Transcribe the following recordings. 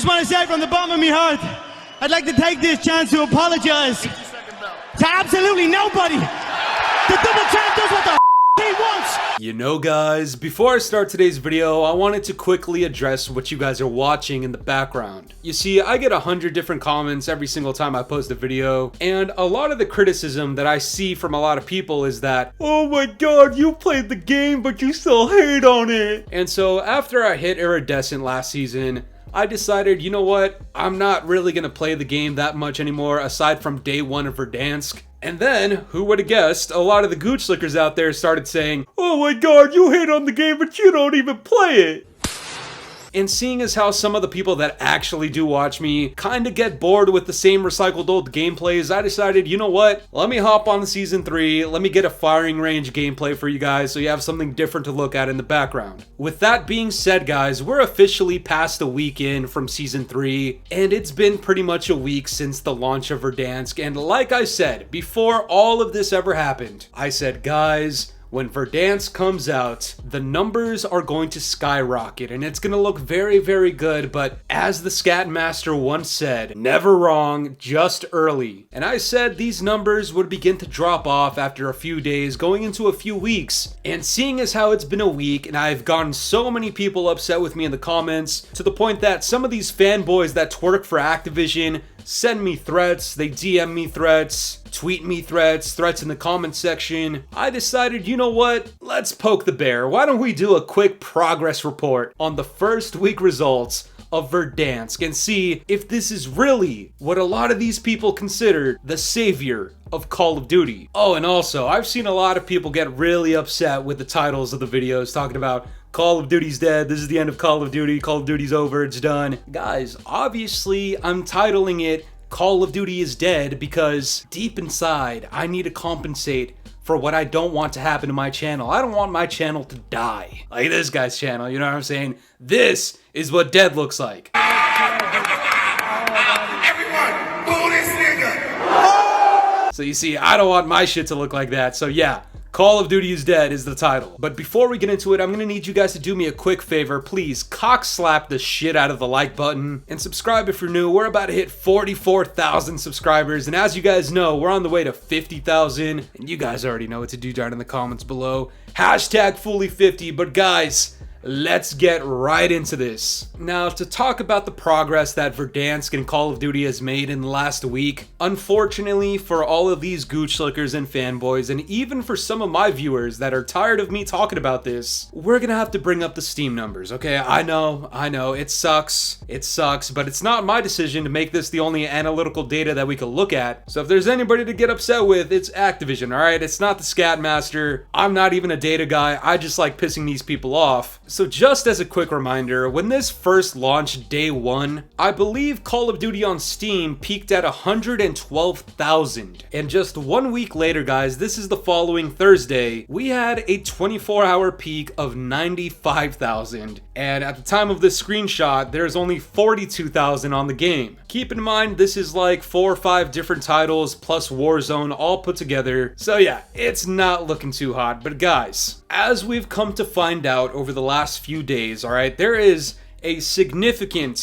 just want to say from the bottom of my heart, I'd like to take this chance to apologize to absolutely nobody. The double champ does what the he wants. You know guys, before I start today's video, I wanted to quickly address what you guys are watching in the background. You see, I get 100 different comments every single time I post a video, and a lot of the criticism that I see from a lot of people is that, oh my god, you played the game but you still hate on it. And so after I hit Iridescent last season, I decided, you know what, I'm not really gonna play the game that much anymore aside from day one of Verdansk. And then, who would have guessed, a lot of the gooch slickers out there started saying, oh my god, you hate on the game but you don't even play it. And seeing as how some of the people that actually do watch me kinda get bored with the same recycled old gameplays, I decided, you know what, let me hop on to Season 3, let me get a firing range gameplay for you guys so you have something different to look at in the background. With that being said guys, we're officially past a week in from Season 3, and it's been pretty much a week since the launch of Verdansk, and like I said, before all of this ever happened, I said, guys, when Verdansk comes out, the numbers are going to skyrocket and it's going to look very, very good, but as the Scat Master once said, never wrong, just early. And I said these numbers would begin to drop off after a few days, going into a few weeks. And seeing as how it's been a week and I've gotten so many people upset with me in the comments, to the point that some of these fanboys that twerk for Activision send me threats, they DM me threats, tweet me threats in the comment section, I decided, you know what, let's poke the bear. Why don't we do a quick progress report on the first week results of Verdansk and see if this is really what a lot of these people consider the savior of Call of Duty. Oh, and also, I've seen a lot of people get really upset with the titles of the videos talking about Call of Duty's dead, this is the end of Call of Duty's over, it's done. Guys, obviously, I'm titling it Call of Duty is dead because deep inside, I need to compensate for what I don't want to happen to my channel. I don't want my channel to die. Like this guy's channel, you know what I'm saying? This is what dead looks like. Everyone, boo this nigga! So you see, I don't want my shit to look like that, so yeah. Call of Duty is dead is the title. But before we get into it, I'm gonna need you guys to do me a quick favor. Please cock slap the shit out of the like button and subscribe if you're new. We're about to hit 44,000 subscribers. And as you guys know, we're on the way to 50,000. And you guys already know what to do down in the comments below. Hashtag Fooly50. But guys, let's get right into this. Now, to talk about the progress that Verdansk and Call of Duty has made in the last week, unfortunately for all of these gooch slickers and fanboys, and even for some of my viewers that are tired of me talking about this, we're gonna have to bring up the Steam numbers, okay? I know, it sucks, but it's not my decision to make this the only analytical data that we can look at. So if there's anybody to get upset with, it's Activision, alright? It's not the Scat Master. I'm not even a data guy. I just like pissing these people off. So just as a quick reminder, when this first launched day one, I believe Call of Duty on Steam peaked at 112,000. And just 1 week later, guys, this is the following Thursday, we had a 24-hour peak of 95,000. And at the time of this screenshot, there's only 42,000 on the game. Keep in mind, this is like 4 or 5 different titles plus Warzone all put together. So yeah, it's not looking too hot. But guys, as we've come to find out over the last few days, alright, there is a significant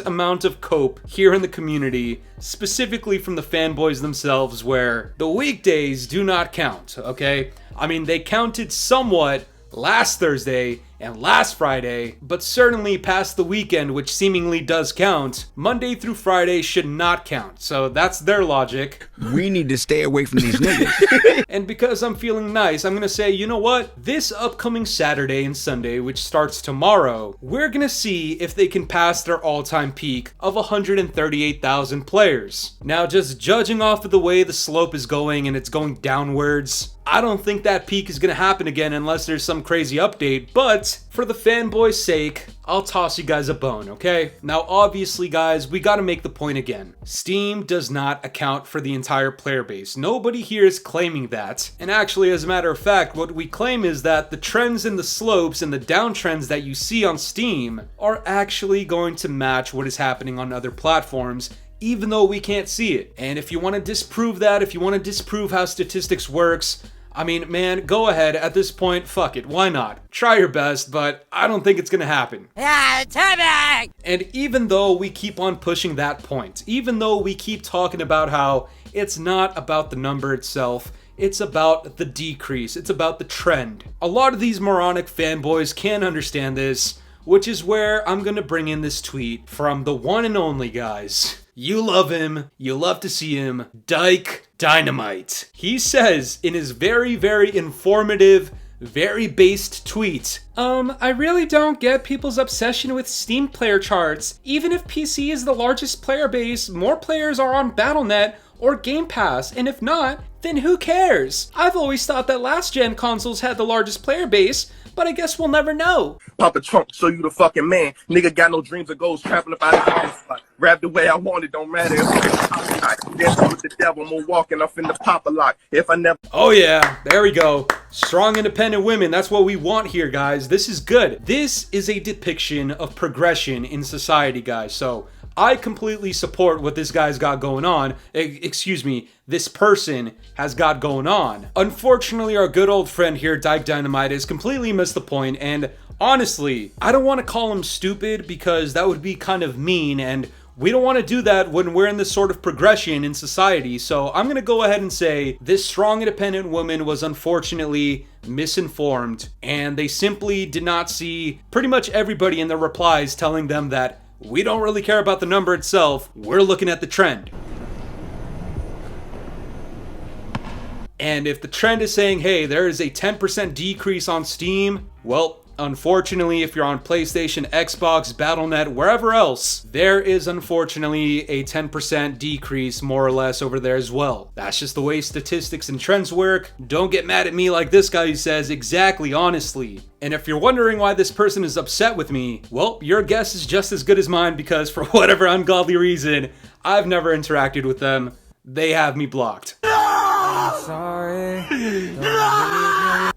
amount of cope here in the community, specifically from the fanboys themselves, where the weekdays do not count, okay? I mean, they counted somewhat last Thursday and last Friday, but certainly past the weekend, which seemingly does count, Monday through Friday should not count. So that's their logic. We need to stay away from these niggas. And because I'm feeling nice, I'm gonna say, you know what? This upcoming Saturday and Sunday, which starts tomorrow, we're gonna see if they can pass their all-time peak of 138,000 players. Now, just judging off of the way the slope is going and it's going downwards, I don't think that peak is gonna happen again unless there's some crazy update, but for the fanboys' sake, I'll toss you guys a bone, okay? Now, obviously, guys, we gotta make the point again. Steam does not account for the entire player base. Nobody here is claiming that. And actually, as a matter of fact, what we claim is that the trends in the slopes and the downtrends that you see on Steam are actually going to match what is happening on other platforms, even though we can't see it. And if you want to disprove that, if you want to disprove how statistics works, I mean, man, go ahead. At this point, fuck it. Why not? Try your best, but I don't think it's gonna happen. And even though we keep on pushing that point, even though we keep talking about how it's not about the number itself, it's about the decrease, it's about the trend. A lot of these moronic fanboys can't understand this, which is where I'm gonna bring in this tweet from the one and only, guys. You love him, you love to see him, Dyke Dynamite. He says in his very, very informative, very based tweet, I really don't get people's obsession with Steam player charts. Even if PC is the largest player base, more players are on BattleNet or Game Pass, and if not, then who cares? I've always thought that last gen consoles had the largest player base, but I guess we'll never know. Pop a trunk, show you the fucking man. Nigga got no dreams or goals, trapping up out of the spot. Grab the way I want it, don't matter if I dance with the devil, I'm walking off in the pop a lot. If I never. Oh yeah, there we go. Strong independent women, that's what we want here, guys. This is good. This is a depiction of progression in society, guys. So I completely support what this guy's got going on. Excuse me, this person has got going on. Unfortunately, our good old friend here, Dyke Dynamite, has completely missed the point, and honestly, I don't want to call him stupid because that would be kind of mean, and we don't want to do that when we're in this sort of progression in society. So I'm going to go ahead and say this strong independent woman was unfortunately misinformed, and they simply did not see pretty much everybody in their replies telling them that we don't really care about the number itself, we're looking at the trend. And if the trend is saying, hey, there is a 10% decrease on Steam, well, unfortunately, if you're on PlayStation, Xbox, Battle.net, wherever else, there is unfortunately a 10% decrease more or less over there as well. That's just the way statistics and trends work. Don't get mad at me like this guy who says exactly, honestly. And if you're wondering why this person is upset with me, well, your guess is just as good as mine because for whatever ungodly reason, I've never interacted with them. They have me blocked. Sorry.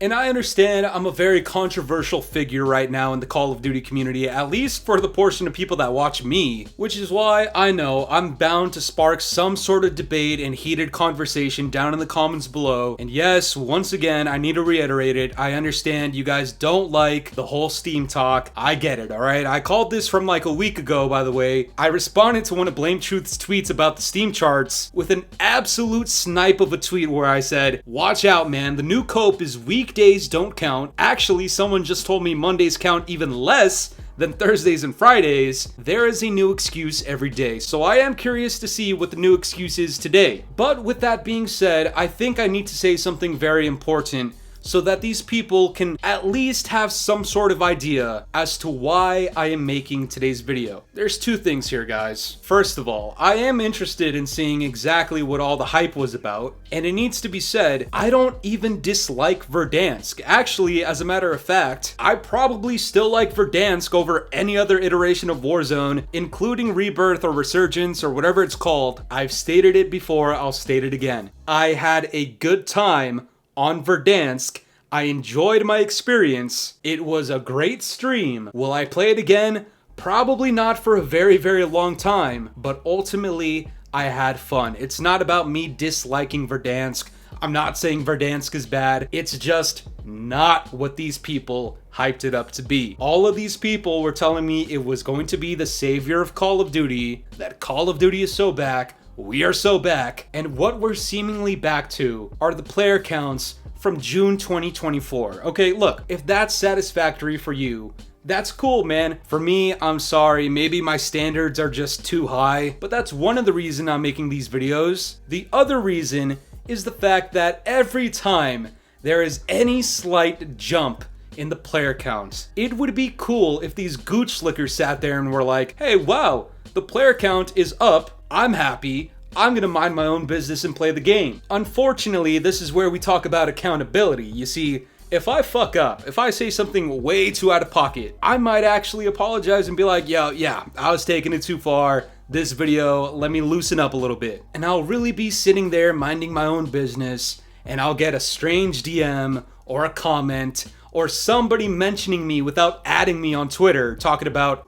And I understand I'm a very controversial figure right now in the Call of Duty community, at least for the portion of people that watch me, which is why I know I'm bound to spark some sort of debate and heated conversation down in the comments below. And yes, once again, I need to reiterate it. I understand you guys don't like the whole Steam talk. I get it, alright? I called this from like a week ago, by the way. I responded to one of Blame Truth's tweets about the Steam charts with an absolute snipe of a tweet where I said, watch out, man, the new cope is weekdays don't count. Actually, someone just told me Mondays count even less than Thursdays and Fridays. There is a new excuse every day. So I am curious to see what the new excuse is today. But with that being said, I think I need to say something very important so that these people can at least have some sort of idea as to why I am making today's video. There's two things here, guys. First of all, I am interested in seeing exactly what all the hype was about, and it needs to be said, I don't even dislike Verdansk. Actually, as a matter of fact, I probably still like Verdansk over any other iteration of Warzone, including Rebirth or Resurgence or whatever it's called. I've stated it before, I'll state it again. I had a good time on Verdansk. I enjoyed my experience. It was a great stream. Will I play it again? Probably not for a very, very long time, but ultimately I had fun. It's not about me disliking Verdansk. I'm not saying Verdansk is bad. It's just not what these people hyped it up to be. All of these people were telling me it was going to be the savior of Call of Duty, that Call of Duty is so back, we are so back, and what we're seemingly back to are the player counts from June 2024. Okay, look, if that's satisfactory for you, that's cool, man. For me, I'm sorry, maybe my standards are just too high, but that's one of the reasons I'm making these videos. The other reason is the fact that every time there is any slight jump in the player counts, it would be cool if these gooch slickers sat there and were like, hey, wow, the player count is up, I'm happy, I'm gonna mind my own business and play the game. Unfortunately, this is where we talk about accountability. You see, if I fuck up, if I say something way too out of pocket, I might actually apologize and be like, yo, yeah, I was taking it too far. This video, let me loosen up a little bit. And I'll really be sitting there minding my own business, and I'll get a strange DM or a comment or somebody mentioning me without adding me on Twitter, talking about,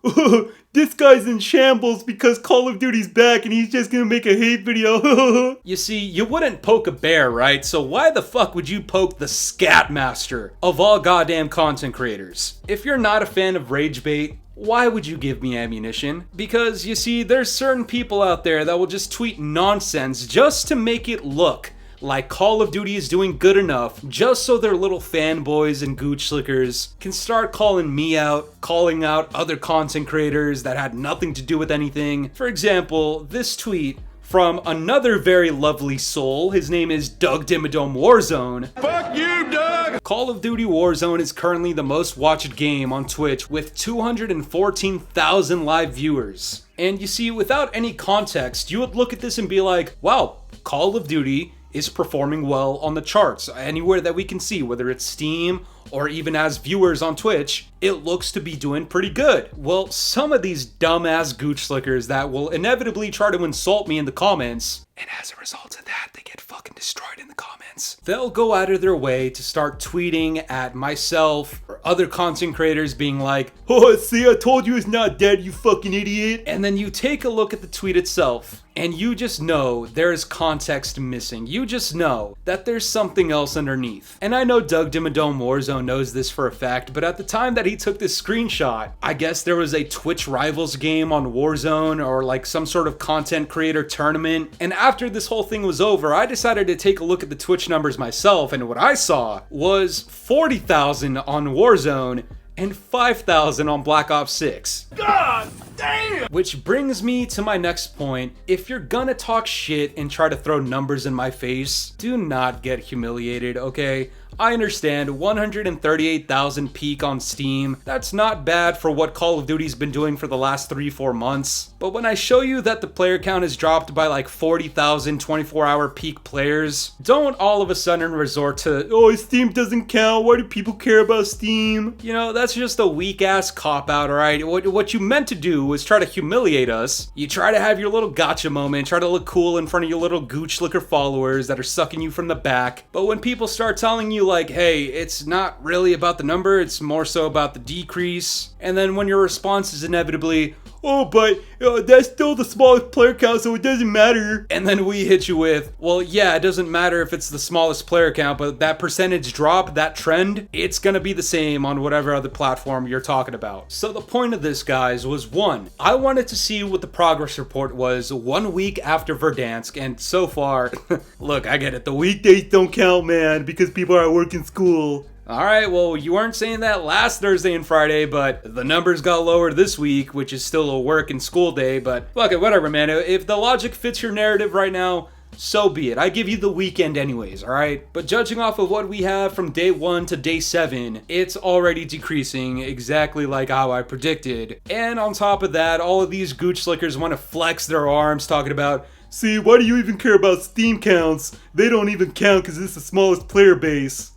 this guy's in shambles because Call of Duty's back and he's just gonna make a hate video. You see, you wouldn't poke a bear, right? So why the fuck would you poke the scat master of all goddamn content creators? If you're not a fan of rage bait, why would you give me ammunition? Because you see, there's certain people out there that will just tweet nonsense just to make it look like Call of Duty is doing good enough just so their little fanboys and gooch slickers can start calling me out, calling out other content creators that had nothing to do with anything. For example, this tweet from another very lovely soul. His name is Doug Dimmadome Warzone. Fuck you, Doug! Call of Duty Warzone is currently the most watched game on Twitch with 214,000 live viewers. And you see, without any context, you would look at this and be like, wow, Call of Duty is performing well on the charts. Anywhere that we can see, whether it's Steam or even as viewers on Twitch, it looks to be doing pretty good. Well, some of these dumbass gooch slickers that will inevitably try to insult me in the comments, and as a result of that, they get fucking destroyed in the comments. They'll go out of their way to start tweeting at myself or other content creators being like, oh, see, I told you it's not dead, you fucking idiot. And then you take a look at the tweet itself, and you just know there's context missing. You just know that there's something else underneath. And I know Doug Dimmadome Warzone knows this for a fact, but at the time that he took this screenshot, I guess there was a Twitch Rivals game on Warzone or like some sort of content creator tournament. And after this whole thing was over, I decided to take a look at the Twitch numbers myself, and what I saw was 40,000 on Warzone and 5,000 on Black Ops 6. God damn! Which brings me to my next point. If you're gonna talk shit and try to throw numbers in my face, do not get humiliated, okay? I understand 138,000 peak on Steam. That's not bad for what Call of Duty's been doing for the last 3-4 months. But when I show you that the player count has dropped by like 40,000 24-hour peak players, don't all of a sudden resort to, oh, Steam doesn't count, why do people care about Steam? You know, that's just a weak-ass cop-out, alright? What you meant to do was try to humiliate us. You try to have your little gotcha moment, try to look cool in front of your little gooch slicker followers that are sucking you from the back. But when people start telling you like, hey, it's not really about the number, it's more so about the decrease. And then when your response is inevitably, oh, but that's still the smallest player count, so it doesn't matter. And then we hit you with, well, yeah, it doesn't matter if it's the smallest player count, but that percentage drop, that trend, it's gonna be the same on whatever other platform you're talking about. So the point of this, guys, was one, I wanted to see what the progress report was 1 week after Verdansk, and so far, look, I get it, the weekdays don't count, man, because people are at work and school. Alright, well, you weren't saying that last Thursday and Friday, but the numbers got lower this week, which is still a work and school day, but fuck it, whatever, man. If the logic fits your narrative right now, so be it. I give you the weekend anyways, alright? But judging off of what we have from day 1 to day 7, it's already decreasing exactly like how I predicted. And on top of that, all of these gooch slickers want to flex their arms talking about, see, why do you even care about Steam counts? They don't even count because it's the smallest player base.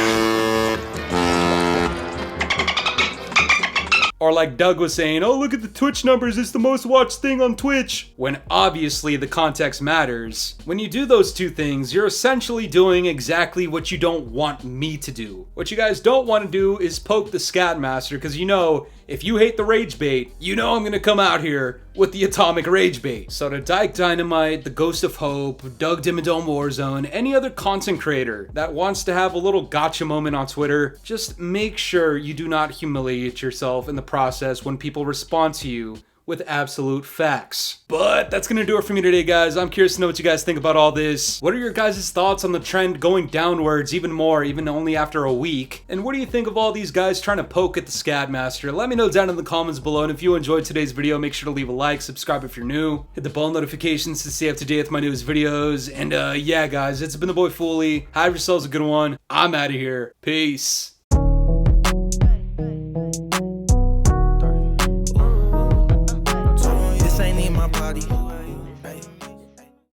Or like Doug was saying, oh, look at the Twitch numbers, it's the most watched thing on Twitch. When obviously the context matters. When you do those two things, you're essentially doing exactly what you don't want me to do. What you guys don't want to do is poke the scat master, because you know, if you hate the rage bait, you know I'm gonna come out here with the atomic rage bait. So to Dyke Dynamite, the Ghost of Hope, Doug Dimmadome Warzone, any other content creator that wants to have a little gotcha moment on Twitter, just make sure you do not humiliate yourself in the process when people respond to you with absolute facts. But that's gonna do it for me today, guys. I'm curious to know what you guys think about all this. What are your guys' thoughts on the trend going downwards even more, even only after a week? And what do you think of all these guys trying to poke at the Scat Master? Let me know down in the comments below, and if you enjoyed today's video, make sure to leave a like, subscribe if you're new, hit the bell notifications to stay up to date with my newest videos, and yeah, guys, it's been the boy Fooly. Have yourselves a good one. I'm out of here. Peace.